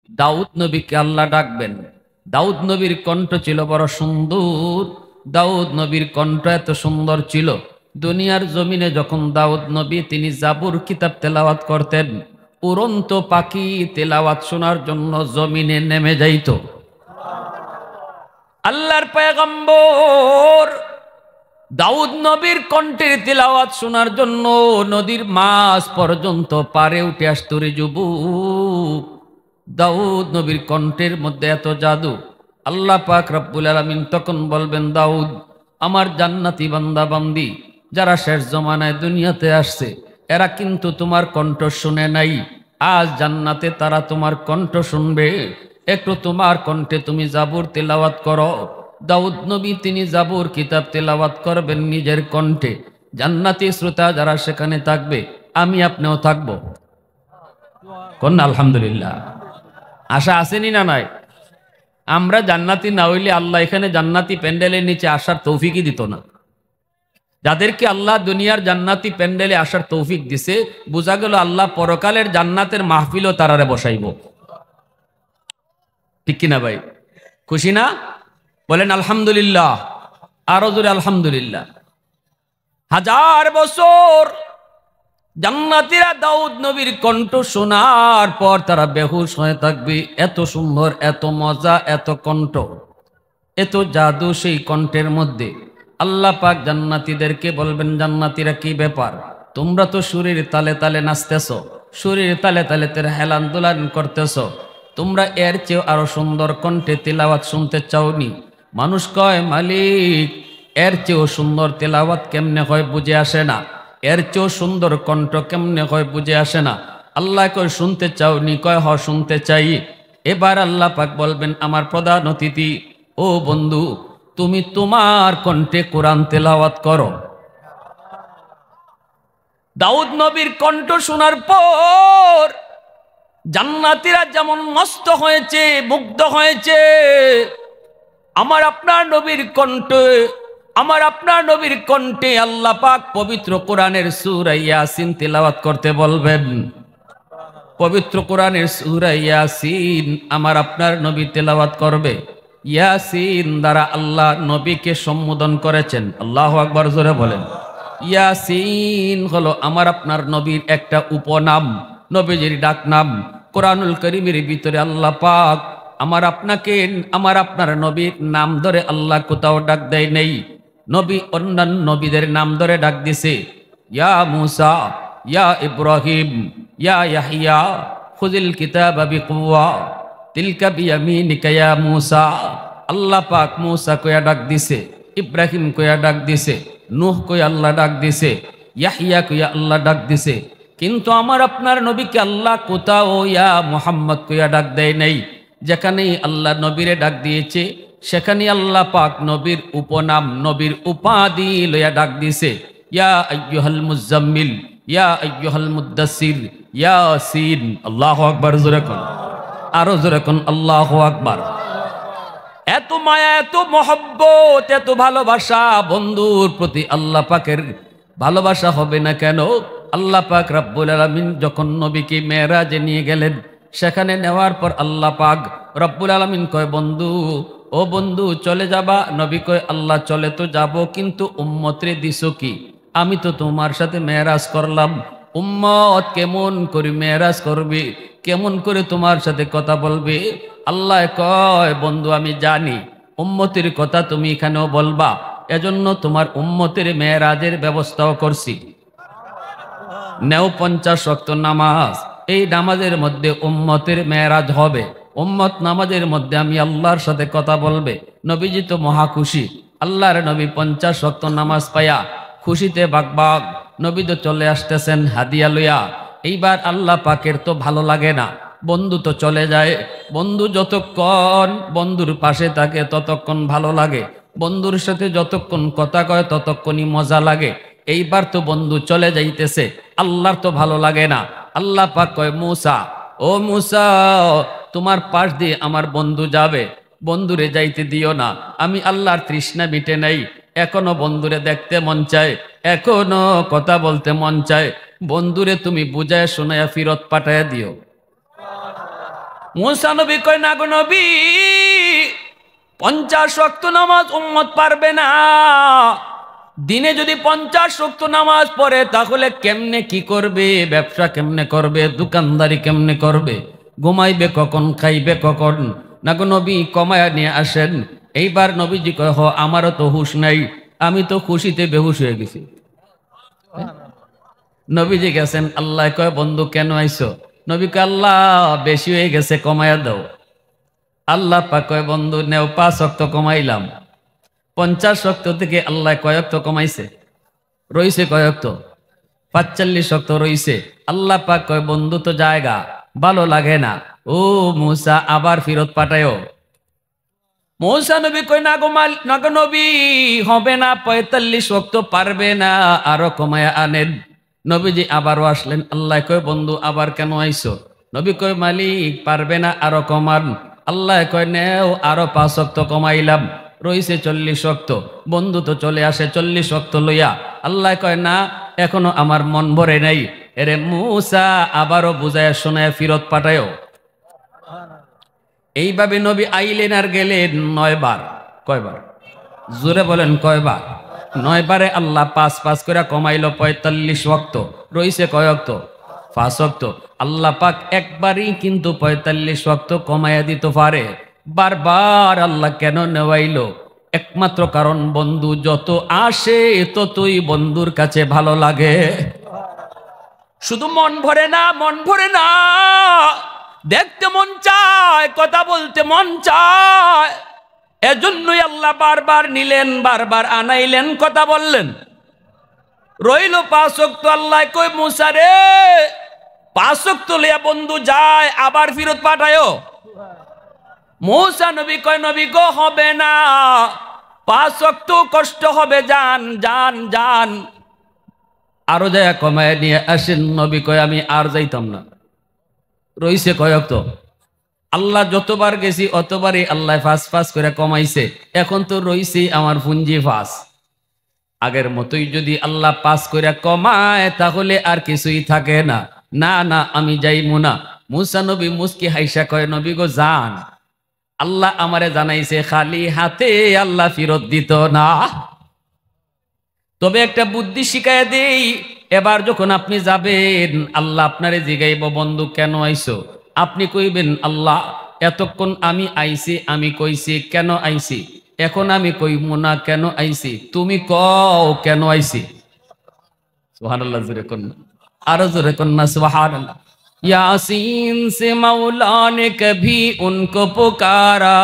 দাউদ নবীকে আল্লাহ ডাকবেন। দাউদ নবীর কণ্ঠ ছিল বড় সুন্দর। দাউদ নবীর কণ্ঠ এত সুন্দর ছিল, দুনিয়ার জমিনে যখন দাউদ নবী তিনি জাবুর কিতাব তেলাওয়াত করতেন, উড়ন্ত পাখি তেলাওয়াত শোনার জন্য জমিনে নেমে যাইত। আল্লাহর পয়গম্বর দাউদ নবীর কণ্ঠের তিলাওয়াত শোনার জন্য নদীর মাছ পর্যন্ত পারে উঠে আসত রে যুবক। দাউদ নবীর কণ্ঠের মধ্যে এত জাদু। আল্লাহ পাক রব্বুল আলামিন তখন বলবেন, দাউদ, আমার জান্নাতি বান্দা বান্দি যারা শেষ জমানায় দুনিয়াতে আসছে, এরা কিন্তু তোমার কণ্ঠ শুনে নাই। আজ জান্নাতে তারা তোমার কণ্ঠ শুনবে। একটু তোমার কণ্ঠে তুমি জাবুর তেলাওয়াত করো। দাউদ নবী তিনি জাবুর কিতাব তেলাওয়াত করবেন নিজের কণ্ঠে। জান্নাতি শ্রোতা যারা সেখানে থাকবে, আমি আপনিও থাকবো। কোন আলহামদুলিল্লাহ। আশা আসেনি না নাই? আমরা জান্নাতি না হইলে আল্লাহ এখানে জান্নাতি প্যান্ডেলের নিচে আসার তৌফিকই দিত না। যাদেরকে আল্লাহ দুনিয়ার জান্নাতি প্যান্ডেলে আসার তৌফিক দিছে, বোঝা গেল আল্লাহ পরকালের জান্নাতের মাহফিলও তারারে বসাইব। ঠিক কিনা ভাই? খুশি না? বলেন আলহামদুলিল্লাহ। আরো জোরে আলহামদুলিল্লাহ। 1000 বছর জান্নাতীরা দাউদ নবীর কণ্ঠ শোনার পর তারা বেহুশ হয়ে থাকবে। এত সুন্দর, এত মজা, এত কণ্ঠ, এত জাদু সেই কণ্ঠের মধ্যে। আল্লাহ পাক জান্নাতীদেরকে বলবেন, জান্নাতীরা কি ব্যাপার, তোমরা তো সুরের তালে তালে নাচতেছ, সুরের তালে তালে তের হেলান দুলান করতেছ, তোমরা এর চেয়েও আরো সুন্দর কণ্ঠে তেলাওয়াত শুনতে চাওনি? মানুষ কয়, মালিক, এর চেয়েও সুন্দর তেলাওয়াত কেমনে হয় বুঝে আসে না, এর চেয়েও সুন্দর কণ্ঠ কেমনে হয় বুঝে আসে না। আল্লাহ কয়, শুনতে চাওনি? কয়, হ শুনতে চাই। এবার আল্লাহ পাক বলবেন, আমার প্রধান অতিথি, ও বন্ধু, তুমি তোমার কণ্ঠে কোরআন তেলাওয়াত করো। দাউদ নবীর কণ্ঠ শোনার পর জান্নাতীরা যেমন মস্ত হয়েছে, মুগ্ধ হয়েছে, আমার আপনার নবীর কণ্ঠে, আমার আপনার নবীর কণ্ঠে আল্লাহ পাক পবিত্র কোরআনের সূরা ইয়াসিন তেলাওয়াত করতে বলবেন। পবিত্র কোরআনের সূরা ইয়াসিন আমার আপনার নবী তেলাওয়াত করবে। ইয়াসিন দ্বারা আল্লাহ নবীকে সম্বোধন করেছেন। আল্লাহু আকবার, জোরে বলেন। ইয়াসিন হলো আমার আপনার নবীর একটা উপনাম, নবীজির ডাক নাম। কোরআনুল কারীমের ভিতরে আল্লাহ পাক আমার আপনাকে, আমার আপনার নবীর নাম ধরে আল্লাহ কোথাও ডাক দেয় নেই। নবী অন্যান্য নবীদের নাম ধরে ডাক দিছে। ইয়া মূসা, ইয়া ইব্রাহিম, ইয়া ইয়াহইয়া, খুযিল কিতাবা বিকুওয়া, তিলকা বিয়ামিনিকা ইয়া মূসা। আল্লাহ পাক মূসা কইয়া ডাক দিছে, ইব্রাহিম কইয়া ডাক দিছে, নূহ কইয়া আল্লাহ ডাক দিছে, ইয়াহইয়া কইয়া আল্লাহ ডাক দিছে। কিন্তু আমার আপনার নবীকে আল্লাহ কোথাও ইয়া মুহাম্মদ কইয়া ডাক দেয় নাই। যেখানেই আল্লাহ নবীরে ডাক দিয়েছে, সেখানে আল্লাহ পাক নবীর উপনাম, নবীর উপাধি লইয়া ডাক দিছে। ইয়া আইয়ুহাল মুজাম্মিল, ইয়া আইয়ুহাল মুদ্দাসির, ইয়াসিন। আল্লাহু আকবার, জোরে কোন, আরো জোরে কোন আল্লাহু আকবার। এত মায়া, এত মহব্বত, এত ভালোবাসা বন্ধুর প্রতি আল্লাহ পাকের ভালোবাসা হবে না কেন? আল্লাহ পাক রব্বুল আলামিন যখন নবীকে মেরাজে নিয়ে গেলেন, সেখানে নেওয়ার পর আল্লাহ পাক রব্বুল আলামিন কয়, বন্ধু, ও বন্ধু, চলে যাবা? নবী কয়, আল্লাহ চলে তো যাব, কিন্তু উম্মতরে দিছো কি? আমি তো তোমার সাথে মেরাজ করলাম, উম্মত কেমন করে মেরাজ করবে, কেমন করে তোমার সাথে কথা বলবে? আল্লাহ কয়, বন্ধু, আমি জানি উম্মতের কথা তুমি এখানেও বলবা, এজন্য তোমার উম্মতের মেরাজের ব্যবস্থাও করছি। নেও 50 ওয়াক্ত নামাজ, এই নামাজের মধ্যে উম্মতের মেরাজ হবে। উম্মত নামাজের মধ্যে আমি আল্লাহর সাথে কথা বলবে। নবীজি তো মহা খুশি। আল্লাহর নবী 50 ওয়াক্ত নামাজ পায়া খুশিতে বাগবাগ। নবী তো চলে আসতেছেন হাদিয়া লইয়া। এইবার আল্লাহ পাকের তো ভালো লাগে না, বন্ধু তো চলে যায়। বন্ধু যতক্ষণ বন্ধুর পাশে থাকে ততক্ষণ ভালো লাগে, বন্ধুর সাথে যতক্ষণ কথা কয় ততক্ষণই মজা লাগে। এইবার তো বন্ধু চলে যাইতেছে, আল্লাহর তো ভালো লাগে না। আল্লাহ পাক কয়, মূসা, ও মূসা, তোমার পাশ দিয়ে আমার বন্ধু যাবে, বন্ধুরে যাইতে দিও না। আমি আল্লাহর তৃষ্ণা মিটে নাই, এখনো বন্ধুরে দেখতে মন চায়, এখনো কথা বলতে মন চায়। বন্ধুরে তুমি বুঝায় শোনায়া ফিরত পাঠাইয়া দিও। মুসা নবী কয় না গো নবী, 50 ওয়াক্ত নামাজ উম্মত পারবে না। দিনে যদি 50 ওয়াক্ত নামাজ পড়ে তাহলে কেমনে কি করবে? ব্যবসা কেমনে করবে? দোকানদারি কেমনে করবে? ঘুমাইবে কখন? খাইবে কখন? না গো নবী, কমায়া নিয়ে আসেন। এইবার নবীজি কয়, আমারও তো হুঁশ নাই, আমি তো খুশিতে বেহুশ হয়ে গেছি। নবীজি গেছেন, আল্লাহ কয় বন্ধু কেন আইছো? নবী কয় আল্লাহ বেশি হয়ে গেছে, কমায়া দাও। আল্লাহ পাক কয় বন্ধু নেও, 5 ওয়াক্ত কমাইলাম। 50 ওয়াক্ত থেকে আল্লাহ কয় ওয়াক্ত কমাইছে? রইছে কয় ওয়াক্ত? 45 ওয়াক্ত রইছে। আল্লাহ পাক কয় বন্ধু তো জায়গা ভালো লাগে না, ও মুসা আবার ফেরত পাঠায়ও। মুসা নবী কয় না গো নবী, হবে না, 45 ওয়াক্ত পারবে না, আরো কমায়া আনেন। নবীজি আবারও আসলেন। আল্লাহ কয় বন্ধু আবার কেন আইছো? নবী কয় মালিক পারবে না, আরো কমান। আল্লাহ কয় নেও, আরো 5 ওয়াক্ত কমাইলাম, রইছে 40 ওয়াক্ত। বন্ধু তো চলে আসে 40 ওয়াক্ত লইয়া। আল্লাহ কয় না, এখনো আমার মন ভরে নাই। এরে মুসা আবারও বুঝায় শোনায় ফিরত পাঠায়ও। এইভাবে নবী আইলেন আর গেলেন 9 বার। কয়বার? জোরে বলেন কয়বার? 9 বারে আল্লাহ 5 করে কমাইল 45 ওয়াক্ত। রইছে কয় ওয়াক্ত? 5 ওয়াক্ত। আল্লাহ পাক একবারই কিন্তু 45 ওয়াক্ত কমাইয়া দিতে পারে। বারবার আল্লাহ কেন নেওয়াইল? একমাত্র কারণ বন্ধু যত আসে ততই বন্ধুর কাছে ভালো লাগে। শুধু মন ভরে না, মন ভরে না, দেখতে মন চায়, কথা বলতে মন চায়। এজন্যই আল্লাহ বারবার নিলেন, বারবার আনাইলেন, কথা বললেন। রইল 5 ওয়াক্ত। আল্লাহ কই মুসা রে, 5 ওয়াক্ত লইয়া বন্ধু যায়, আবার ফিরত পাঠায়ও। মুসা নবী কয় নবী গো হবে না, 5 ওয়াক্ত কষ্ট হবে, যান যান যান, আরো যায় কমায় নিয়ে আসেন। নবী কয় আমি আর যাইতাম না। রইছে কয় ওয়াক্ত? আল্লাহ যতবার গেছি অতবারই আল্লাহ 5 করে কমাইছে। এখন তো রইছে আমার পুঞ্জি 5। আগের মতোই যদি আল্লাহ 5 করে কমায় তাহলে আর কিছুই থাকে না। না না, আমি যাইমু না। মুসা নবী মুস্কি হাইসা কয় নবী গো যান, আল্লাহ আমারে জানাইছে খালি হাতে আল্লাহ ফিরত দিত না। তবে একটা বুদ্ধি শিখায় দেই, এবার যখন আপনি যাবেন আল্লাহ আপনারে জিগাইব বন্ধু কেন আইছো? আপনি কইবেন আল্লাহ এতক্ষণ আমি আইছি, আমি কইছি কেন আইছি, এখন আমি কইমু না কেন আইছি, তুমি কও কেন আইছি। সুবহানাল্লাহ, জোরে কোন না, আরো জোরে কোন না সুবহানাল্লাহ। यासीन से मौला ने कभी उनको पुकारा,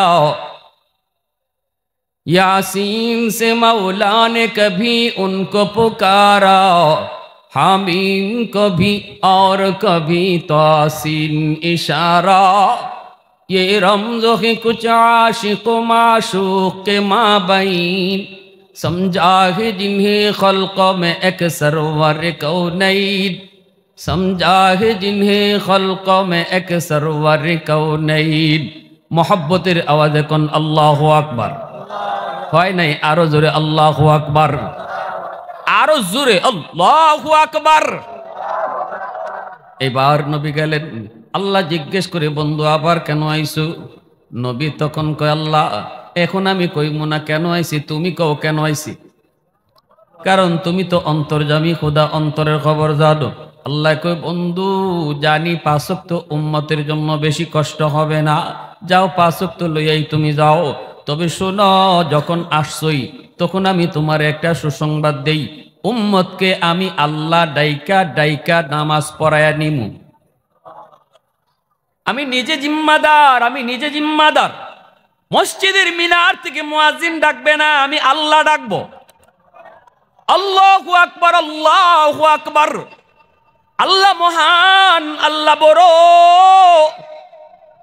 यासीन से मौला ने कभी उनको पुकारा, हामीम कभी और कभी तासीन इशारा, ये रमज़ो है कुछ आशिक माशूक के माबैन, समझा है जिन्हें खल्क़ में एक सरवर कौनैन, समझा है जिन्हें खल्क़ में एक सरवर कौनैन। मोहब्बतेर आवाज़े कोन अल्लाहु আকবার হয় নাই? আরো জোরে আল্লাহু আকবার, আরো জোরে আল্লাহু আকবার। এবার নবী গেলেন। আল্লাহ জিজ্ঞেস করে বন্ধু আবার কেন আইছো? নবী তখন কয় আল্লাহ এখন আমি কইমু না কেন আইছি, তুমি কও কেন আইছি, কারণ তুমি তো অন্তর্যামী খোদা, অন্তরের খবর জানো। আল্লাহ কয় বন্ধু জানি 5 ওয়াক্ত উম্মতের জন্য বেশি কষ্ট হবে না, যাও 5 ওয়াক্ত লইয়াই তুমি যাও। তবে শোনো, যখন আসছই তখন আমি তোমার একটা সুসংবাদ দেই, উম্মতকে আমি আল্লাহ ডাইকা ডাইকা নামাজ পড়ায়া নিমু। আমি নিজে জিম্মাদার, আমি নিজে জিম্মাদার। মসজিদের মিনার থেকে মুয়াজ্জিন ডাকবে না, আমি আল্লাহ ডাকবো। আল্লাহু আকবার, আল্লাহু আকবার। আল্লাহ মহান, আল্লাহ বড়।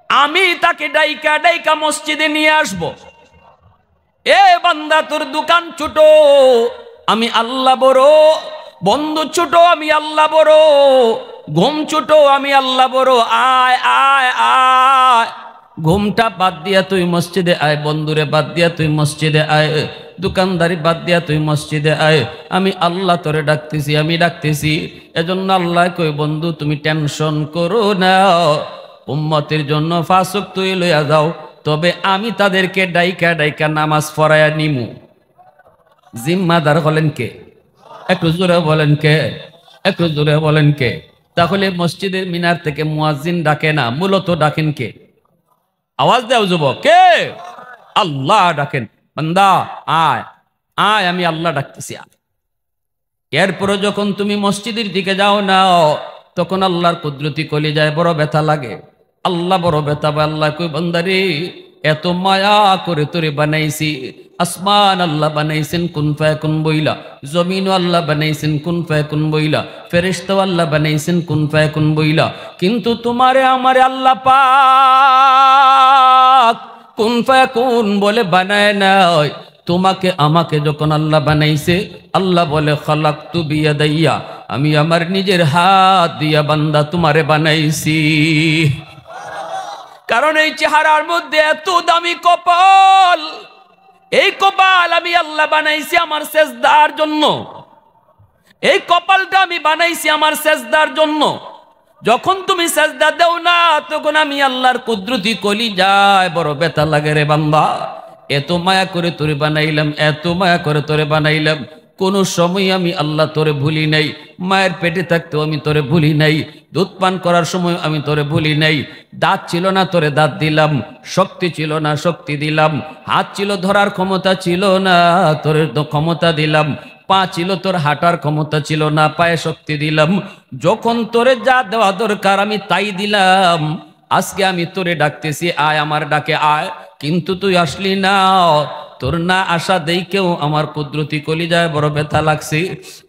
আমি তাকে ডাইকা ডাইকা মসজিদে নিয়ে আসব। এ বান্দা তোর দোকান ছোট, আমি আল্লাহ বড়। বন্ধু ছোট, আমি আল্লাহ বড়। ঘুম ছোট, আমি আল্লাহ বড়। আয় আয় আয়, ঘুমটা বাদ দিয়া তুই মসজিদে আয়, বন্ধুরে বাদ দিয়া তুই মসজিদে আয়, দোকানদারি বাদ দিয়া তুই মসজিদে আয়। আমি আল্লাহ তোরে ডাকতেছি, আমি ডাকতেছি। এজন্য আল্লাহ কই বন্ধু তুমি টেনশন করো না, উম্মতের জন্য 5 ওয়াক্ত লইয়া যাও, তবে আমি তাদেরকে ডাইকা ডাইকা নামাজ পড়ায়া নিমু। জিম্মাদার হলেন কে? একটু জোরে বলেন কে? একটু জোরে বলেন কে? তাহলে মসজিদের মিনার থেকে মুয়াজ্জিন ডাকে না, মূলত ডাকেন কে? আওয়াজ দাও যুবক, কে? আল্লাহ ডাকেন, বান্দা আয় আয়, আমি আল্লাহ ডাকতেছি আয়। এরপরে যখন তুমি মসজিদের দিকে যাও না, তখন আল্লাহর কুদরতি কলিজায় বড় ব্যথা লাগে। আল্লাহ বড় ব্যথা পায়। আল্লাহ কই বান্দারে, এত মায়া করে তোরে বানাইছি। আসমান আল্লাহ বানাইছেন কুন ফায়াকুন বইলা, জমিনও আল্লাহ বানাইছেন কুন ফায়াকুন বইলা, ফেরেশতাও আল্লাহ বানাইছেন কুন ফায়াকুন বইলা, কিন্তু তোমারে আমারে আল্লাহ পাক কুন ফায়াকুন বলে বানায় নাই। তোমাকে আমাকে যখন আল্লাহ বানাইছে, আল্লাহ বলে খালাকতু বিয়াদাইয়া, আমি আমার নিজের হাত দিয়া বান্দা তোমারে বানাইছি। কারণ এই চেহারার মধ্যে এত দামি কপাল, এই কপাল আমি আল্লাহ বানাইছি আমার সেজদার জন্য। এই কপালটা আমি বানাইছি আমার সেজদার জন্য। যখন তুমি সেজদা দাও না, তখন আমি আল্লাহর কুদরতি কলিজায় বড় ব্যথা লাগে রে বান্দা। এত মায়া করে তোরে বানাইলাম, এত মায়া করে তোরে বানাইলাম, কোনো সময় আমি আল্লাহ তোরে ভুলি নাই। মায়ের পেটে থাকতেও আমি তোরে ভুলি নাই, দুধ পান করার সময় আমি তোরে ভুলি নাই। দাঁত ছিল না, তোরে দাঁত দিলাম। শক্তি ছিল না, শক্তি দিলাম। হাত ছিল, ধরার ক্ষমতা ছিল না, তোরে ক্ষমতা দিলাম। পা ছিল, তোর হাঁটার ক্ষমতা ছিল না, পায়ে শক্তি দিলাম। যখন তোরে যা দেওয়া দরকার আমি তাই দিলাম। আজকে আমি তোরে ডাকতেছি, আয় আমার ডাকে আয়, কিন্তু তুই আসলি না। তোর না আসা দেখেও আমার কুদরতি কলিজায় বড় ব্যথা লাগছে।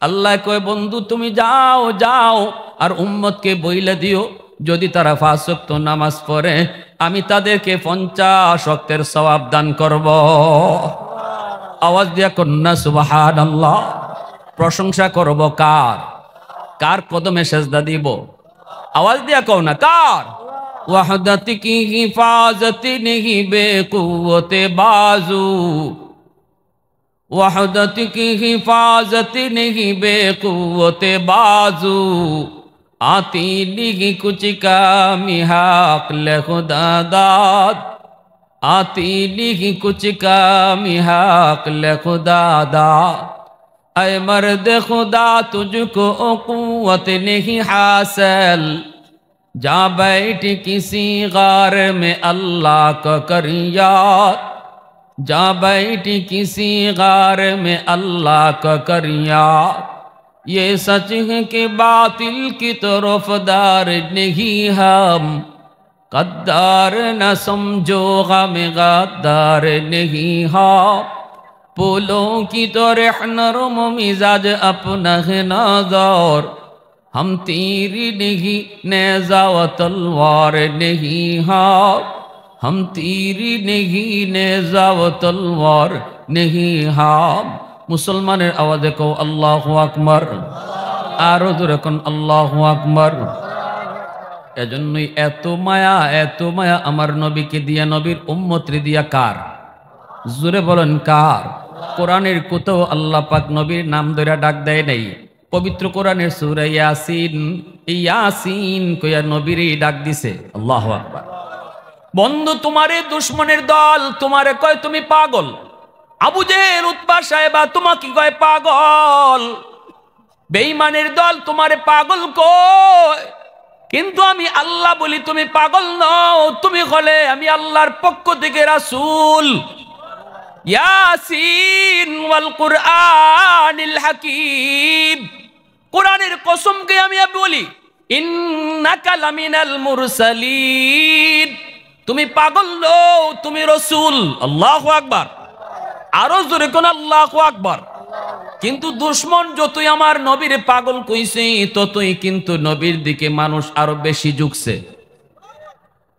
আল্লাহ কয়, বন্ধু তুমি যাও যাও, আর উম্মতকে বইলে দিও, যদি তারা 5 ওয়াক্ত নামাজ পড়ে আমি তাদেরকে 50 ওয়াক্তের সওয়াব দান করব। আওয়াজ দিয়া কন্যা সুবহানাল্লাহ। প্রশংসা করব কার? কার কদমে সেজদা দিব? আওয়াজ দিয়া কও না, কার? वहदत की हिफाजत नहीं बेकुव्वत बाजू, वहदत की हिफाजत नहीं बेकुव्वत बाजू, आती नहीं कुछ कामी हक ले खुदा दाद, आती नहीं कुछ कामी हक ले खुदा दाद। ऐ मर्द खुदा तुझको कुव्वत नहीं हासिल, जा बैठ किसी गार में अल्लाह का कर याद, जा बैठ किसी गार में अल्लाह का कर याद। ये सच है कि बातिल की तरफदार नहीं हम, गद्दार न समझो गम गद्दार नहीं हम। फूलों की तरह नरम मिजाज अपना है नाज़र, हम तीर नहीं नेज़ा व तलवार नहीं हाँ, हम तीर नहीं नेज़ा व तलवार नहीं हाँ। मुसलमानेर आवाज़े को अल्लाहु আকবার, आरो जोरे कोन अल्लाहु আকবার। एजन्यई एत माया आमार नबीके दिया, नबीर उम्मतरे दिया कार? जोरे बोलेन कार? कुरानेर कोথাও আল্লাহ পাক নবীর নাম ধরে ডাক দেয় নাই। पवित्र कुरानेर सूरा यासीन, यासीन कइया नबीरे डाक दिसे। अल्लाहु আকবার। बंधु तुम्हारे दुश्मनेर दल तुम्हारे कय तुमी पागल। आबू जेहेल उतबा साहेबा तुम्हाके कय पागल। बेईमानेर दल तुम्हारे पागल कय, किन्तु आमी आल्लाह बोली तुमी पागल नও, तुमी हले आमी आल्लाहर पक्ष थेके रासूल। यासीन ওয়াল কুরআনিল হাকীম, कुरानेर कसम के आमी बोली इन्नाका लामिनाल मुरसालिन, तुमी पागल नও, तुमी रसूल। अल्लाहु আকবার। आरो जोरे कोन अल्लाहु আকবার। किन्तु दुश्मन যতই আমার নবীর পাগল কইছে, ততই কিন্তু নবীর দিকে মানুষ আরো বেশি ঝুঁকছে।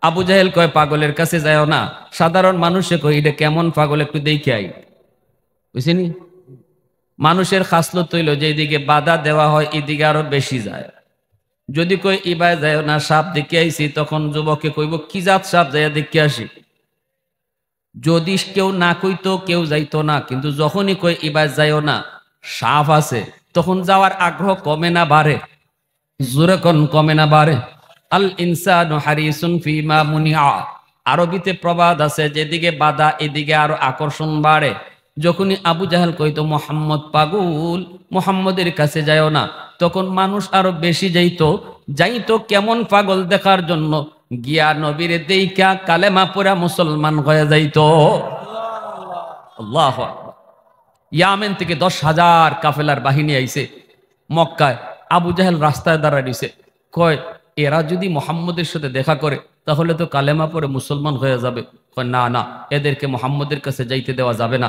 আবু জাহেল কয় পাগলের কাছে যাও না, সাধারণ মানুষে কই এটা কেমন পাগল একটু দেখে আই। বুঝছেনি? মানুষের খাসলত হইল যেদিকে বাধা দেওয়া হয় এদিকে আরো বেশি যায়। যদি কই ইবায় যায় না, সাপ দেখে আইছি, তখন যুবককে কইব কি জাত সাপ, যায় দেখে আসি। যদি কেউ না কইতো কেউ যাইতো না, কিন্তু যখনই কই ইবায় যাইও না, সাপ আছে, তখন যাওয়ার আগ্রহ কমে না বাড়ে? জোরে কোন কমে না বাড়ে? আল ইনসানু হারিসুন ফিমা মুনিআ। আরবিতে প্রবাদ আছে, যেদিকে বাধা এদিকে আরো আকর্ষণ বাড়ে। যখনই আবু জাহেল কইতো মোহাম্মদ পাগল, মোহাম্মদের কাছে যায়ও না, তখন মানুষ আরো বেশি যাইতো কেমন পাগল দেখার জন্য। গিয়া নবীরে দেইখা কালেমা পড়া মুসলমান হয়ে যাইতো। আল্লাহু আকবার। ইয়ামেন থেকে 10,000 কাফেলার বাহিনী আইছে মক্কায়। আবু জাহেল রাস্তায় দাঁড়ায় দিছে, কয় এরা যদি মোহাম্মদের সাথে দেখা করে তাহলে তো কালেমা পরে মুসলমান হয়ে যাবে। কয় না না, এদেরকে মোহাম্মদের কাছে যাইতে দেওয়া যাবে না।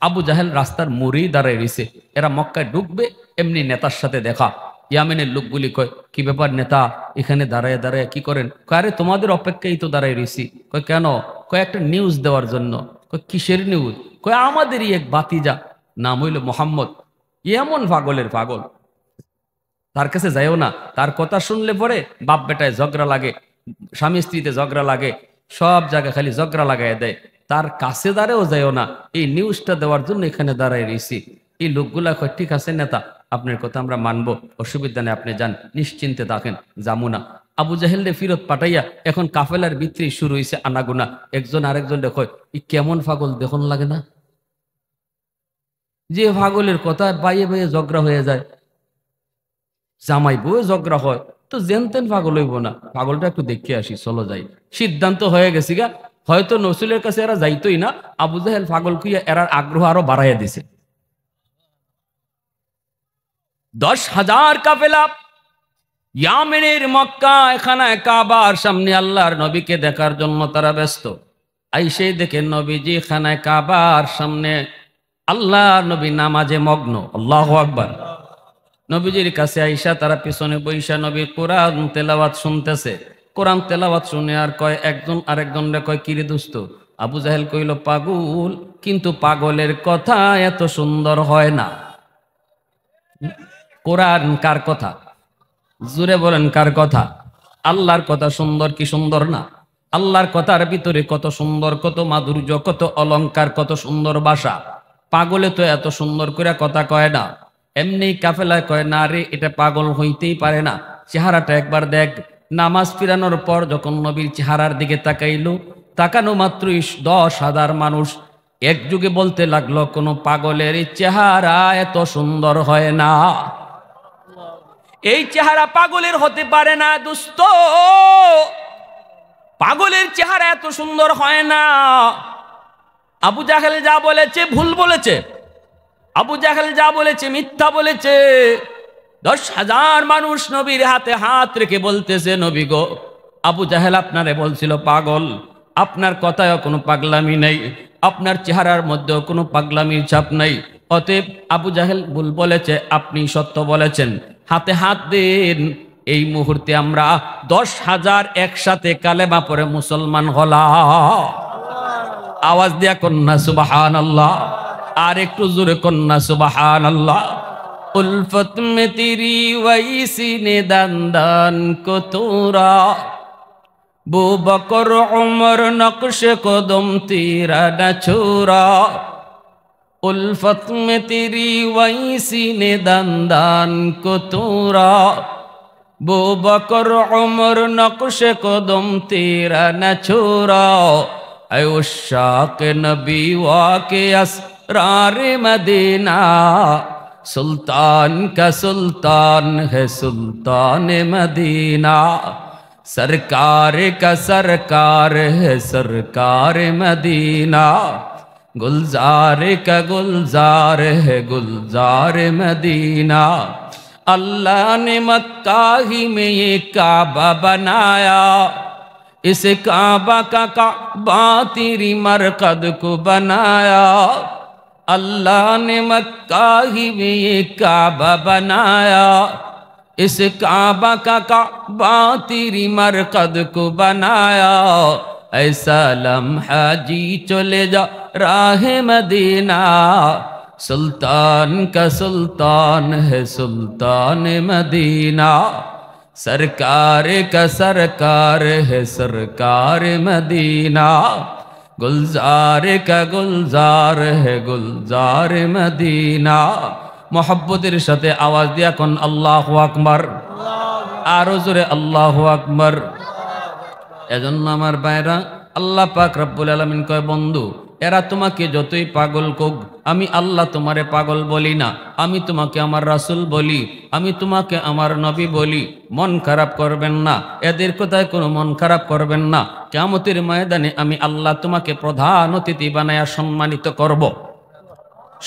আবু জাহেল রাস্তার মোড়েই দাঁড়ায় রইছে, এরা মক্কায় ঢুকবে, এমনি নেতার সাথে দেখা। ইয়ামেনের লোকগুলি কয় কি ব্যাপার নেতা, এখানে দাঁড়ায় দাঁড়ায় কি করেন? কয় আরে তোমাদের অপেক্ষায় তো দাঁড়ায় রইছি। কয় কেন? কয় একটা নিউজ দেওয়ার জন্য। কয় কিসের নিউজ? কয় আমাদেরই এক বাতিজা, নাম হইল মোহাম্মদ, এমন পাগলের পাগল, তার কাছে যাইও না। তার কথা শুনলে পরে বাপ বেটায় ঝগড়া লাগে, স্বামী স্ত্রীতে ঝগড়া লাগে, সব জায়গায় খালি ঝগড়া লাগাই দেয়। তার কাছে দাঁড়াও যাইও না, এই নিউজটা দেওয়ার জন্য এখানে দাঁড়াই রয়েছি। এই লোকগুলা কয় ঠিক আছে নেতা, আপনার কথা আমরা মানবো, অসুবিধা নেই, আপনি যান, নিশ্চিন্তে থাকেন, যাবো না। আবু জাহেলরে ফিরত পাঠাইয়া এখন কাফেলার ভিতরে শুরু হয়েছে আনাগুনা। একজন আরেকজন কয় ই কেমন পাগল দেখুন লাগে না, যে পাগলের কথা বাইয়ে বাইয়ে ঝগড়া হয়ে যায়, জামাই বউ ঝগড়া হয়, তো যেন তেন পাগল হইব না, পাগলটা একটু দেখে আসি, চলো যাই। সিদ্ধান্ত হয়ে গেছি গা, হয়তো নসুলের কাছে এরা যাইতোই না, আবু জাহেল পাগল কুইয়া এরার আগ্রহ আরো বাড়াইয়া দিছে। 10,000 কাফেলা ইয়ামেনের মক্কা খানায় কাবার সামনে আল্লাহর নবীকে দেখার জন্য তারা ব্যস্ত। আইসে দেখে নবীজি খানায় কাবার সামনে, আল্লাহর নবী নামাজে মগ্ন। আল্লাহু আকবার। নবীজির কাছে আইসা তারা পিছনে বইসা নবী কোরআন তেলাওয়াত শুনতেছে। কোরআন তেলাওয়াত শুনে আর কয় একজন আরেকজন রে কয় কিরে দোস্ত, আবু জাহেল কইল পাগল, কিন্তু পাগলের কথা এত সুন্দর হয় না। কোরআন কার কথা? জুড়ে বলেন কার কথা? আল্লাহর কথা সুন্দর কি সুন্দর না? আল্লাহর কথার ভিতরে কত সুন্দর, কত মাধুর্য, কত অলংকার, কত সুন্দর ভাষা। পাগলে তো এত সুন্দর করে কথা কয় না, এমনি কাফেলায় কয় না রে, এটা পাগল হইতেই পারে না। চেহারাটা একবার দেখ। নামাজ ফিরানোর পর যখন নবীর চেহারার দিকে তাকাইলো, তাকানো মাত্রই 10,000 মানুষ একযুগে বলতে লাগলো কোন পাগলের চেহারা এত সুন্দর হয় না, এই চেহারা পাগলের হতে পারে না দোস্ত, পাগলের চেহারা এত সুন্দর হয় না। আবু জাহেল যা বলেছে ভুল বলেছে, আবু জাহেল যা বলেছে মিথ্যা বলেছে। 10,000 মানুষ নবীর হাতে হাত রেখে বলতেছে নবী গো, আবু জাহেল আপনারে বলছিল পাগল, আপনার কথায়ও কোনো পাগলামি নেই, আপনার চেহারার মধ্যেও কোনো পাগলামির ছাপ নেই, অতএব আবু জাহেল ভুল বলেছে, আপনি সত্য বলেছেন, হাতে হাত দিন। এই মুহূর্তে আমরা 10,000 একসাথে কালেমা পড়ে মুসলমান হলাম। আওয়াজ দিয়া কন্যা সুবহানাল্লাহ, আর একটু জোরে কন্যা সুবহানাল্লাহ। উলফত মে তেরি ওয়াইসি নে দান দান কো তোরা, বু বকর উমর নকশ কদম তেরা না ছোরা। উলফত মে তেরি ওয়াইসি নে দান দান কো তোরা, বু বকর উমর নকশ কদম তেরা না ছোরা। ऐ उशाक नबी वाके असरार मदीना, सुल्तान का सुल्तान है सुल्तान मदीना, सरकार का सरकार है सरकार मदीना, गुलजार का गुलजार है गुलजार मदीना। अल्लाह ने मक्का ही में ये काबा बनाया, इस काबा का काबा तेरी मरकद को बनाया। अल्लाह ने मक्का ही में ये काबा बनाया, इस काबा का काबा तेरी मरकद को बनाया। ऐसा लम्हा जी चले जा राह मदीना, सुल्तान का सुल्तान है सुल्तान मदीना, सरकार का सरकार है सरकार मदीना, गुलजार का गुलजार है गुलजार मदीना। मोहब्बतेर साथे आवाज दिया कोन अल्लाहु আকবার। আরো জোরে আল্লাহু আকবার। এজন্য আমার ভাইরা, আল্লাহ পাক রব্বুল আলামিন কয়, বন্ধু এরা তোমাকে যতই পাগল কোক, আমি আল্লাহ তোমারে পাগল বলি না, আমি তোমাকে আমার রাসূল বলি, আমি তোমাকে আমার নবী বলি। মন খারাপ করবেন না, এদের কথায় কোনো মন খারাপ করবেন না। কিয়ামতের ময়দানে আমি আল্লাহ তোমাকে প্রধান অতিথি বানায়া সম্মানিত করব।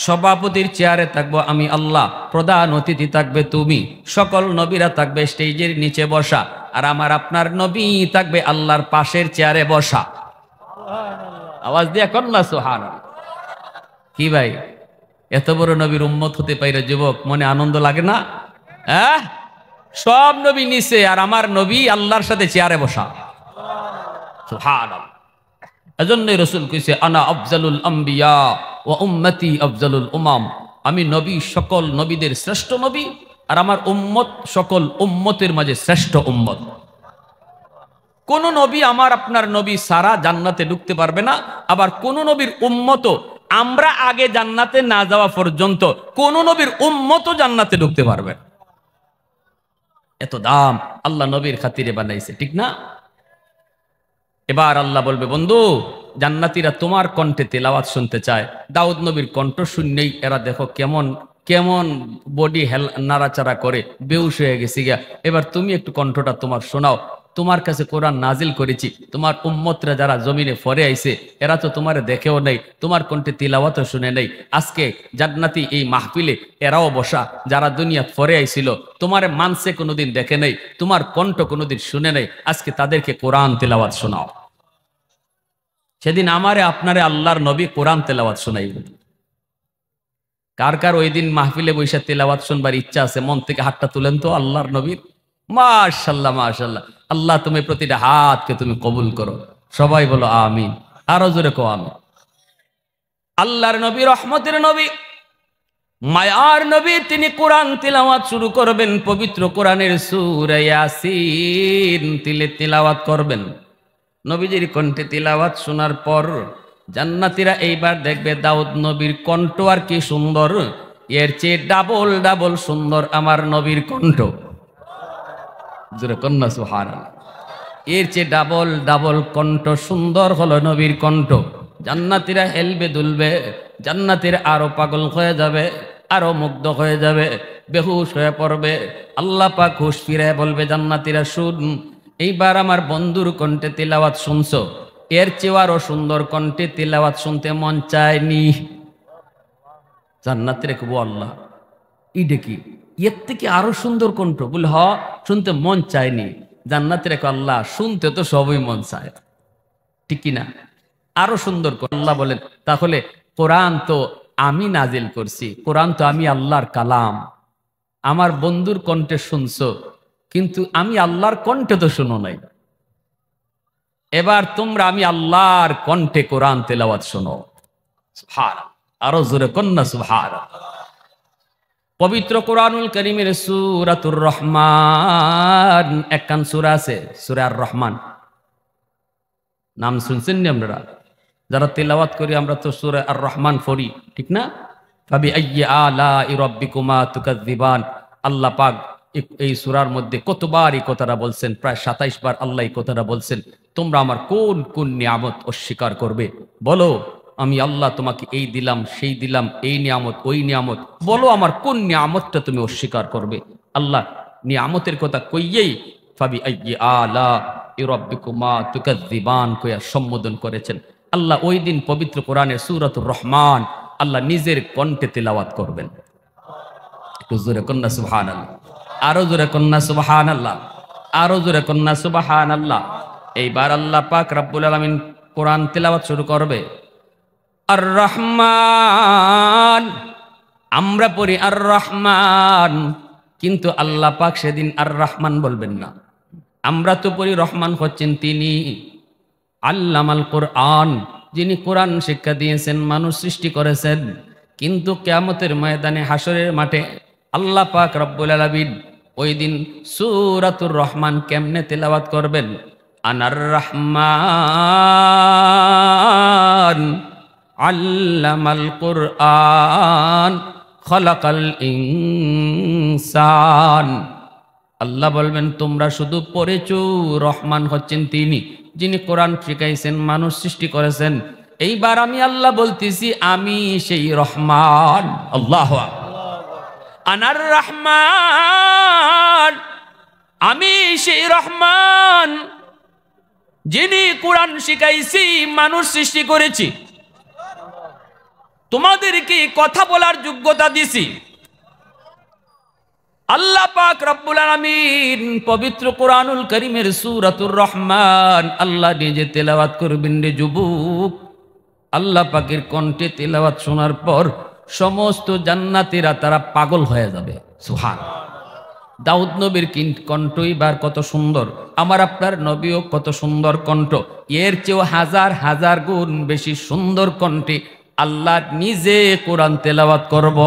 সভাপতির চেয়ারে থাকবো আমি আল্লাহ, প্রধান অতিথি থাকবে তুমি, সকল নবীরা থাকবে স্টেজের নিচে বসা, আর আমার আপনার নবী থাকবে আল্লাহর পাশের চেয়ারে বসা। আওয়াজ দিয়ে কর না সুবহানাল্লাহ। কি ভাই, এত বড় নবীর উম্মত হতে পাইরে যুবক, মনে আনন্দ লাগে না? হ্যাঁ, সব নবী নিচে আর আমার নবী আল্লাহর সাথে চেয়ারে বসা। সুবহানাল্লাহ। এজন্যই রাসূল কইছে, আনা আফজালুল আম্বিয়া ওয়া উম্মতি আফজালুল উমাম। আমি নবী, সকল নবীদের শ্রেষ্ঠ নবী, আর আমার উম্মত সকল উম্মতের মাঝে শ্রেষ্ঠ উম্মত। কোন নবী আমার আপনার নবী সারা জান্নাতে ঢুকতে পারবে না, আবার কোন নবীর উম্মত আমরা আগে জান্নাতে না যাওয়া পর্যন্ত কোন নবীর উম্মত জান্নাতে ঢুকতে পারবে। এত দাম আল্লাহ নবীর খাতিরে বানাইছে, ঠিক না? এবার আল্লাহ বলবে, বন্ধু জান্নাতীরা তোমার কণ্ঠে তেলাওয়াত শুনতে চায়। দাউদ নবীর কণ্ঠ শুনলেই এরা দেখো কেমন কেমন বডি নাড়াচাড়া করে, বেহুশ হয়ে গেছি গিয়া। এবার তুমি একটু কণ্ঠটা তোমার শোনাও। তোমার কাছে কোরআন নাজিল করেছি, তোমার উম্মতরা যারা জমিনে ফরে আইছে এরা তো তোমারে দেখেও নাই, তোমার কণ্ঠে তিলাওয়াতও শুনে নাই। আজকে জান্নাতি এই মাহফিলে এরাও বসা, যারা দুনিয়াত ফরে আইছিল, তোমারে মানসে কোনোদিন দেখে নাই, তোমার কণ্ঠ কোনোদিন শুনে নাই, আজকে তাদেরকে কোরআন তেলাওয়াত শোনাও। সেদিন আমারে আপনারে আল্লাহর নবী কোরআন তেলাওয়াত শোনাইবে। কার কার ওই দিন মাহফিলে বৈশা তেলাওয়াত শুনবার ইচ্ছা আছে? মন থেকে হাতটা তুলেন তো আল্লাহর নবীর। মাশাআল্লাহ মাশাআল্লাহ। আল্লাহ তুমি প্রতিটা হাতকে তুমি কবুল করো। সবাই বলো আমিন, আরো জোরে কও আমিন। আল্লাহর নবী, রহমতের নবী, মায়ার নবী, তিনি কোরআন তিলাওয়াত শুরু করবেন। পবিত্র কোরআনের সূরা ইয়াসিন তিলাওয়াত করবেন। নবীজির কণ্ঠে তিলাওয়াত শোনার পর জান্নাতীরা এইবার দেখবে দাউদ নবীর কণ্ঠ আর কি সুন্দর, এর চেয়ে ডাবল ডাবল সুন্দর আমার নবীর কণ্ঠ। জোরে কন্যা সুবহানাল্লাহ। এর চেয়ে ডাবল ডাবল কণ্ঠ সুন্দর হলো নবীর কণ্ঠ। জান্নাতীরা হেলবে দুলবে, জান্নাতীরা আরো পাগল হয়ে যাবে, আরো মুগ্ধ হয়ে যাবে, বেহুশ হয়ে পড়বে। আল্লাহ পাক হুঁশ ফিরে বলবে, জান্নাতীরা শুন, এইবার আমার বন্ধুর কণ্ঠে তিলাওয়াত শুনছো, এর চেয়ে আরো সুন্দর কণ্ঠে তিলাওয়াত শুনতে মন চায়নি। জান্নাতীরা কব, আল্লাহ ইডে কি, এর থেকে আরো সুন্দর কণ্ঠ? বলে হ, শুনতে মন চায়নি। জান্নাতীরা কয়, আল্লাহ শুনতে তো সবই মন চায়, ঠিক কিনা? আরো সুন্দর। আল্লাহ বলেন, তাহলে কোরআন তো আমি নাজিল করছি, কোরআন তো আমি আল্লাহর কালাম, আমার বন্ধুর কণ্ঠে শুনছো, কিন্তু আমি আল্লাহর কণ্ঠে তো শুনো নাই। এবার তোমরা আমি আল্লাহর কণ্ঠে কোরআন তেলাওয়াত শোনো। সুবহানাল্লাহ, আরো জোরে কন্যা সুবহানাল্লাহ। পবিত্র কোরআনুল কারীমের সূরাতুর রহমান, একখান সূরা আছে, সূরা আর রহমান। নাম শুনছেন নি আপনারা? যারা তেলাওয়াত করি আমরা তো সূরা আর রহমান পড়ি, ঠিক না? ফাবি আইয়ি আলাই রাব্বিকুমা তুকাযযিবান। আল্লাহ পাক এই সূরার মধ্যে কতবার এই কথাটা বলছেন? প্রায় 27 বার আল্লাহ এই কথাটা বলছেন, তোমরা আমার কোন কোন নিয়ামত অস্বীকার করবে? বলো, আমি আল্লাহ তোমাকে এই দিলাম, সেই দিলাম, এই নিয়ামত, ওই নিয়ামত, বলো আমার কোন নিয়ামতটা তুমি অস্বীকার করবে? আল্লাহ নিয়ামতের কথা কইয়েই ফাবি আইয়ি আলাই রাব্বিকুমা তুকাযযিবান কইয়া সম্বোধন করেছেন। আল্লাহ ওই দিন পবিত্র কোরআনের সূরাতুর রহমান আল্লাহ নিজের কণ্ঠে তিলাওয়াত করবেন। একটু জোরে কন্যা সুবহানাল্লাহ, আরো জোরে কন্যা সুবহানাল্লাহ, আরো জোরে কন্যা সুবহানাল্লাহ। এইবার আল্লাহ পাক রব্বুল আলামিন কোরআন তিলাওয়াত শুরু করবে। আর রহমান, আমরা পড়ি আর রহমান, কিন্তু আল্লাহ পাক সেদিন আর রহমান বলবেন না। আমরা তো পড়ি রহমান হচ্ছেন তিনি, আল্লামাল কোরআন, যিনি কোরআন শিক্ষা দিয়েছেন, মানুষ সৃষ্টি করেছেন। কিন্তু কিয়ামতের ময়দানে হাসরের মাঠে আল্লাহ পাক রব্বুল আলামিন ওই দিন সূরাতুর রহমান কেমনে তেলাওয়াত করবেন? আনার রহমান আল্লামাল কোরআন খলাকাল ইনসান। আল্লাহ বলবেন তোমরা শুধু পড়েছো, রহমান হচ্ছেন তিনি যিনি কোরআন শিখাইছেন, মানুষ সৃষ্টি করেছেন। এইবার আমি আল্লাহ বলতেছি আমি সেই রহমান। আল্লাহ আনার রহমান, আমি সেই রহমান যিনি কোরআন শিখাইছি, মানুষ সৃষ্টি করেছি, তোমাদেরকে কথা বলার যোগ্যতা দিছি। আল্লাহ পাক রব্বুল আলামিন পবিত্র কোরআনুল কারীমের সূরাতুর রহমান আল্লাহ নিজে তেলাওয়াত করবেন রে যুবক। আল্লাহ পাকের কণ্ঠে তেলাওয়াত শোনার পর সমস্ত জান্নাতীরা তারা পাগল হয়ে যাবে। সুবহানাল্লাহ। দাউদ নবীর কণ্ঠ এবার কত সুন্দর, আমার আপনার নবীও কত সুন্দর কণ্ঠ, এর চেয়েও হাজার হাজার গুণ বেশি সুন্দর কণ্ঠে আল্লাহ নিজে কোরআন তেলাওয়াত করব।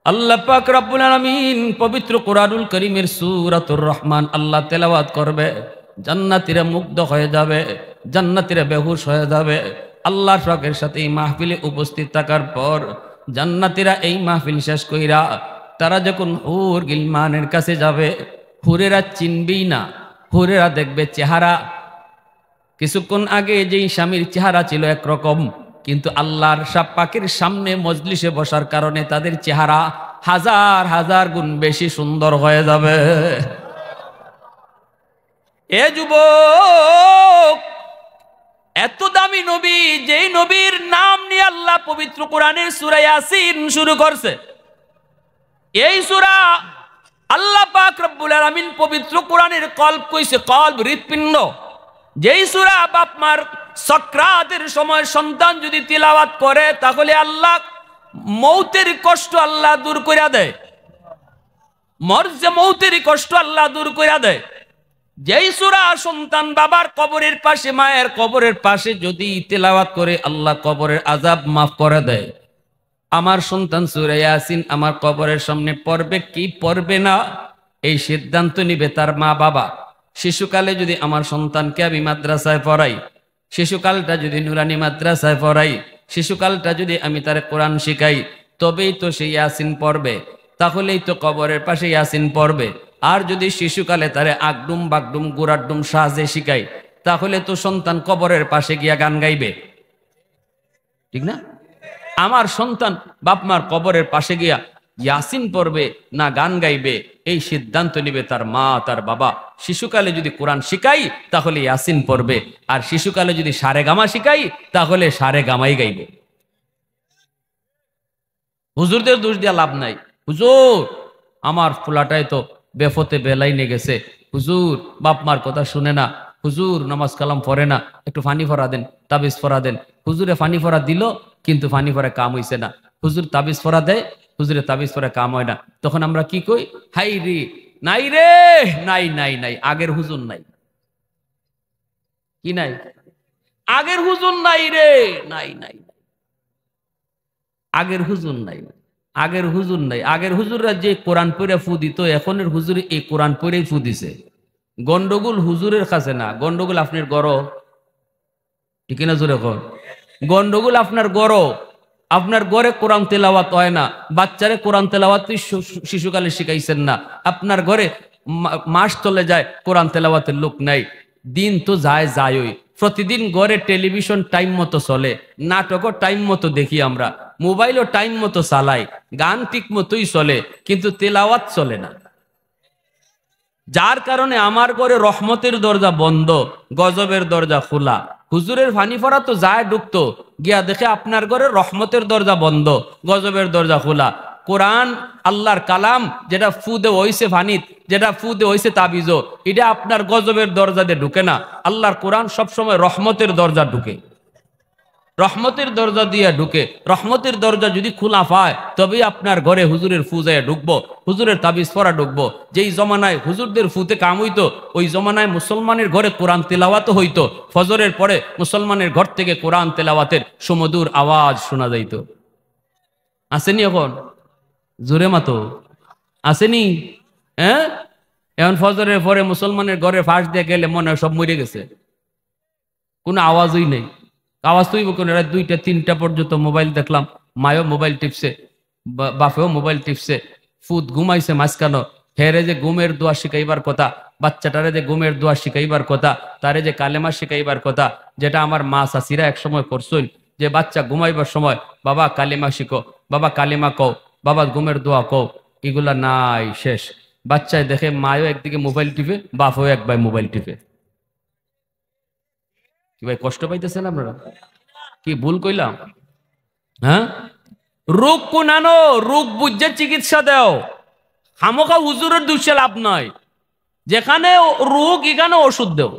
আল্লাহ পাক রব্বুল আলামিন পবিত্র কোরআনুল কারীমের সূরাতুর রহমান আল্লাহ তেলাওয়াত করবে, জান্নাতীরা মুগ্ধ হয়ে যাবে, জান্নাতীরা বেহুশ হয়ে যাবে। আল্লাহর পাকের সাথে এই মাহফিলে উপস্থিত থাকার পর জান্নাতীরা এই মাহফিল শেষ কইরা তারা যখন হুর গিলমানের কাছে যাবে, হুরেরা চিনবেই না, হুরেরা দেখবে চেহারা কিছুক্ষণ আগে যেই স্বামীর চেহারা ছিল একরকম, কিন্তু আল্লাহর পাকের সামনে মজলিসে বসার কারণে তাদের চেহারা হাজার হাজার গুণ বেশি সুন্দর হয়ে যাবে। এ যুবক, এত দামি নবী, যেই নবীর নাম নিয়ে আল্লাহ পবিত্র কোরআনের সূরা ইয়াসিন শুরু করছে, এই সূরা আল্লাহ পাক রব্বুল আলামিন পবিত্র কোরআনের কল্ব কইছে, কল্ব হৃৎপিণ্ড। যেই সূরা বাপ মার সাকরাতের সময় সন্তান যদি তিলাওয়াত করে তাহলে আল্লাহ মৌতের কষ্ট আল্লাহ দূর কইরা দেয়, মৌতের কষ্ট আল্লাহ দূর কইরা দেয়। যেই সূরা সন্তান বাবার কবরের পাশে, মায়ের কবরের পাশে যদি তিলাওয়াত করে আল্লাহ কবরের আযাব মাফ করে দেয়। আমার সন্তান সূরা ইয়াসিন আমার কবরের সামনে পড়বে কি পড়বে না এই সিদ্ধান্ত নিবে তার মা বাবা। শিশুকালে যদি আমার সন্তানকে আমি মাদ্রাসায় পড়াই, শিশুকালটা যদি নুরানি মাদ্রাসায় পড়াই, শিশুকালটা যদি আমি তার কোরআন শিখাই, তবেই তো সে ইয়াসিন পড়বে, তাহলেই তো কবরের পাশে ইয়াসিন পড়বে। আর যদি শিশুকালে তারে আগডুম বাগডুম গুড়াডুম সাজে শিখাই, তাহলে তো সন্তান কবরের পাশে গিয়া গান গাইবে, ঠিক না? আমার সন্তান বাপমার কবরের পাশে গিয়া ইয়াসিন পড়বে না গান গাইবে, এই সিদ্ধান্ত নিবে তার মা তার বাবা। শিশুকালে যদি কোরআন শিখাই তাহলে ইয়াসিন পড়বে, আর শিশুকালে যদি সারে গামা শিখাই তাহলে সারে গামাই গাইবে। হুজুরদের দোষ দিয়া লাভ নাই। হুজুর আমার ফুলাটাই তো বেফতে বেলাইনে গেছে, হুজুর বাপমার কথা শুনে না, হুজুর নামাজ কালাম পড়ে না, একটু ফানি ফরা দেন, তাবিজ ফরা দেন। হুজুরে ফানি ফরা দিল কিন্তু ফানি ফরা কাম হইছে না, হুজুর তাবিজ ফরা দেয়, হুজুরে তাবিজ ফরা কাম হয় না। তখন আমরা কি কই? হাই রে নাই রে, নাই নাই নাই, আগের হুজুর নাই। কি নাই? আগের হুজুর নাই রে, নাই নাই, আগের হুজুর নাই, আগের হুজুর নাই। আগের হুজুররা যে কোরআন পড়ে ফু দিত, এখনের হুজুর এই কোরআন পড়েই ফু দিছে। গন্ডগোল হুজুরের কাছে না, গন্ডগোল আপনার গড়, ঠিক না? জোরে কর, গন্ডগোল আপনার গড়। আপনার ঘরে কোরআন তেলাওয়াত হয় না, বাচ্চারে কোরআন তেলাওয়াত শিশুকালে শিখাইছেন না, আপনার ঘরে মাস চলে যায় কোরআন তেলাওয়াতের লোক নাই। দিন তো যায় যায়ই, প্রতিদিন ঘরে টেলিভিশন টাইম মতো চলে, নাটকও টাইম মতো দেখি আমরা, মোবাইলও টাইম মতো চালাই, গান ঠিক মতোই চলে, কিন্তু তেলাওয়াত চলে না। যার কারণে আমার ঘরে রহমতের দরজা বন্ধ, গজবের দরজা খোলা। হুজুরের ফানি ফরা তো যায় ঢুকতো, গিয়া দেখে আপনার ঘরে রহমতের দরজা বন্ধ, গজবের দরজা খোলা। কোরআন আল্লাহর কালাম, যেটা ফুদে হইছে ফানিত, যেটা ফুদে হইছে তাবিজো, এটা আপনার গজবের দরজা দিয়ে ঢুকে না। আল্লাহর কোরআন সবসময় রহমতের দরজা ঢুকে, রহমতের দরজা দিয়ে ঢুকে। রহমতের দরজা যদি খোলা পায় তবেই আপনার ঘরে হুজুরের ফুজায় ঢুকবো, হুজুরের তাবিজ পড়া ঢুকবো। যেই জমানায় হুজুরদের ফুতে কাম হইতো, ওই জমানায় মুসলমানের ঘরে কোরআন তেলাওয়াত হইতো। ফজরের পরে মুসলমানের ঘর থেকে কোরআন তেলাওয়াতের সুমধুর আওয়াজ শোনা যাইত। আসেনি এখন? জোরে মাতো আসেনি? হ্যাঁ, এখন ফজরের পরে মুসলমানের ঘরে ফাঁস দিয়ে গেলে মনে হয় সব মরে গেছে, কোনো আওয়াজই নেই। আওয়াজ তুই কোন রাত 2টা 3টা পর্যন্ত মোবাইল দেখলাম, মায়ও মোবাইল টিপছে, বাপেও মোবাইল টিপছে, ফুদ ঘুমাইছে মাঝখানো, হেরে যে ঘুমের দোয়া শিখাইবার কথা, বাচ্চাটারে যে ঘুমের দোয়া শিখাইবার কথা, তারে যে কালেমা শিখাইবার কথা, যেটা আমার মা চাচিরা এক সময় করছেন, যে বাচ্চা ঘুমাইবার সময় বাবা কালিমা শিখো, বাবা কালিমা কও, বাবা ঘুমের দোয়া কও, এগুলা নাই, শেষ। বাচ্চায় দেখে মায়ও একদিকে মোবাইল টিপে, বাপও এক ভাই মোবাইল টিপে। কি ভাই কষ্ট পাইতেছেন আপনারা? কি ভুল কইলাম? হ্যাঁ, রোগ কোন আনো, রোগ বুঝে চিকিৎসা দেও, খামোখা হুজুরের দুষে লাভ নয়। যেখানে রোগ এখানে ওষুধ দেও।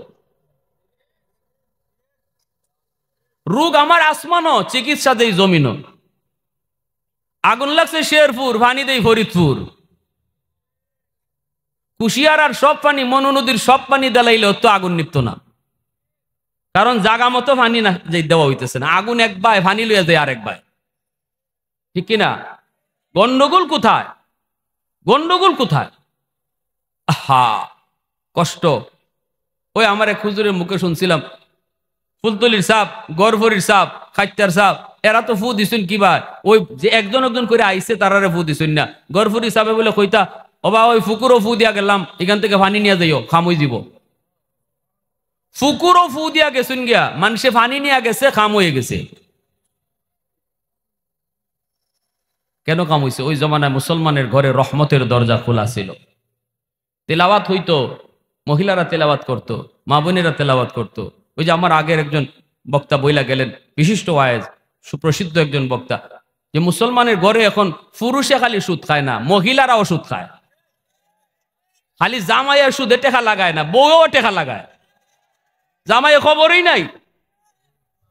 রোগ আমার আসমানও, চিকিৎসা দেই জমিনও। আগুন লাগছে শেরপুর, পানি দেই ফরিদপুর। কুশিয়ার আর সব পানি, মনু নদীর সব পানি দেলাইলেও তো আগুন নিপ্ত না, কারণ জাগা মতো পানি না যে দেওয়া হইতেছে না। আগুন এক বাই, পানি লইয়া যায় আরেক বাই, ঠিক কিনা? গন্ডগোল কোথায়? গন্ডগোল কোথায়? হা, কষ্ট। ওই আমার এক হুজুরের মুখে শুনছিলাম, ফুলতলির সাপ, গড়ফরির সাপ, খাইতার সাপ, এরা তো ফু দিছেন কি ভাই, ওই যে একজন একজন করে আইছে তারারে ফু দিছেন না। গড়ফরি সাপে বলে কইতা, ওবা ওই ফুকুরও ফু দিয়া গেলাম, এখান থেকে পানি নিয়ে যাইও, খামই দিব। ফুকুরও ফু দিয়া গেছেন গিয়া, মানুষে পানি নিয়ে গেছে, খাম হয়ে গেছে। কেন কাম হইছে? ওই জমানায় মুসলমানের ঘরে রহমতের দরজা খোলা ছিল। তেলাওয়াত হইতো, মহিলারা তেলাওয়াত করতো, মা বোনেরা তেলাওয়াত করতো। ওই যে আমার আগের একজন বক্তা বইলা গেলেন, বিশিষ্ট ওয়ায়েজ, সুপ্রসিদ্ধ একজন বক্তা, যে মুসলমানের ঘরে এখন পুরুষে খালি সুদ খায় না, মহিলারাও সুদ খায়। খালি জামাইয়ের সুদে টেকা লাগায় না, বউও টেকা লাগায়। জামাইয়ের খবরই নাই,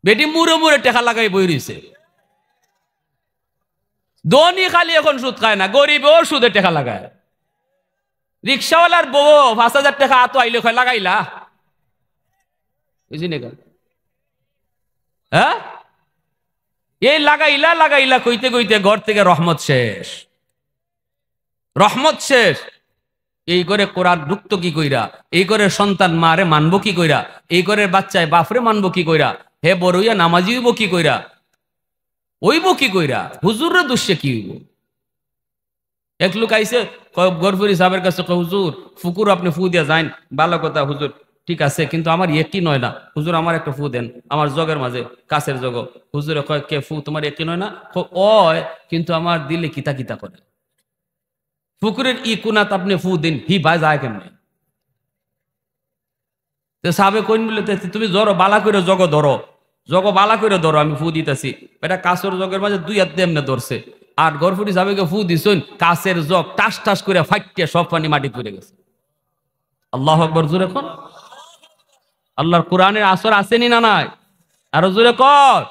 বেটি মুড়ে মুড়ে টেকা লাগাই বই রইছে। ধনী খালি এখন সুদ খায় না, গরিবও সুদে টেকা লাগায়। রিক্সাওয়ালার বউ 5,000 টাকা আতো আইলে কয় লাগাইলা, বুঝিনি কেন? হ্যাঁ, এই লাগাইলা লাগাইলা কইতে কইতে ঘর থেকে রহমত শেষ, রহমত শেষ। এই করে কোরআন ঢুকতো কি কইরা? এই করে সন্তান মারে মানবো কি কইরা? এই করে বাচ্চায় বাপরে মানবো কি কইরা? হে বড়ইয়া নামাজি হইব কি কইরা? ওইব কি কইরা? হুজুরের দুষ্যে কি হইব? এক লোক আইসে গরফুরি সাহেবের কাছে, হুজুর ফুকুর আপনি ফু দিয়া যান, ভালো কথা হুজুর, ঠিক আছে, কিন্তু আমার একই নয় না হুজুর, আমার একটা ফু দেন আমার জগের মাঝে, কাছের জগ। হুজুরে কয়, কে ফু তোমার একই নয় না? ওয়, কিন্তু আমার দিলে কিতা কিতা করে। ফুকুরের ই কুনাত আপনি ফু দিন, হি ভাই যায় কেমনে? সাবে কইন বলে, তুমি জড়ো বালা করে জগ ধরো, জগ বালা করে ধরো, আমি ফু দিতেছি। এটা কাছের জগের মাঝে 2 হাত এমনি ধরছে, আর গরফুরি সাহেবকে ফু দিছেন, কাছের জগ টাস টাস করে ফাটিয়ে সব পানি মাটি পড়ে গেছে। আল্লাহু আকবার জোরে কোন। আল্লাহর কোরআনের আসর আসেনি না নাই? আরো জোরে কর।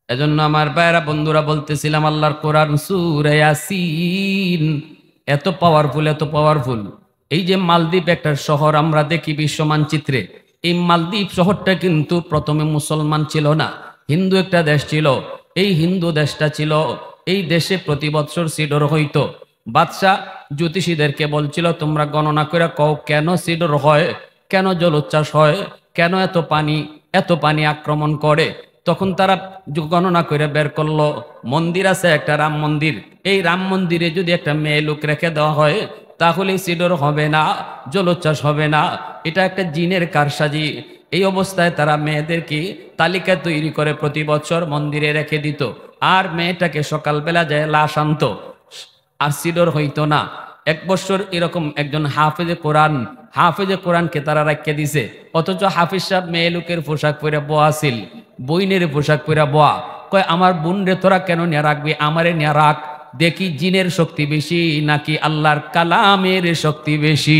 এজন্য আমার ভাইরা বন্ধুরা বলতেছিলাম, আল্লাহর কোরআন সূরা ইয়াসিন এত পাওয়ারফুল, এত পাওয়ারফুল। এই যে মালদ্বীপ একটা শহর আমরা দেখি বিশ্ব মানচিত্রে, এই মালদ্বীপ শহরটা কিন্তু প্রথমে মুসলমান ছিল না, হিন্দু একটা দেশ ছিল। এই হিন্দু দেশটা ছিল, এই দেশে প্রতি বৎসর সিডর হইতো। বাদশাহ জ্যোতিষীদেরকে বলছিল, তোমরা গণনা করে কও কেন সিডর হয়, কেন জলোচ্ছ্বাস হয়, কেন এত পানি আক্রমণ করে। তখন তারা গণনা করে বের করলো, মন্দির আছে একটা, রাম মন্দির। এই রাম মন্দিরে যদি একটা মেয়ে লোক রেখে দেওয়া হয়, তাহলে সিডর হবে না, জলোচ্ছ্বাস হবে না, এটা একটা জিনের কারসাজি। এই অবস্থায় তারা মেয়েদেরকে তালিকা তৈরি করে প্রতি বছর মন্দিরে রেখে দিত, আর মেয়েটাকে সকালবেলা যায় লাশ আনতো, আর সিডর হইতো না। 1 বছর এরকম একজন হাফেজে কোরআনকে তারা রাখিয়ে দিছে, অথচ হাফিজ সাহেব মেয়ে লোকের পোশাক পরে বোয়া ছিল, বইনের পোশাক পরে বোয়া। কয়, আমার বোন রে তোরা কেন নিয়ে রাখবি, আমারে নিয়ে রাখ, দেখি জিনের শক্তি বেশি নাকি আল্লাহর কালামের শক্তি বেশি।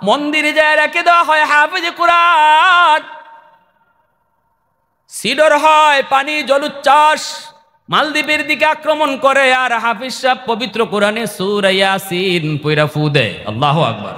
মন্দিরে যায় রেখে দেওয়া হয় হাফেজে কোরআন, সিডর হয়, পানি জলোচ্ছ্বাস মালদ্বীপের দিকে আক্রমণ করে, আর হাফিজ সাহেব পবিত্র কোরআনে সূরা ইয়াসিন পয়রা ফু দেয়। আল্লাহু আকবার।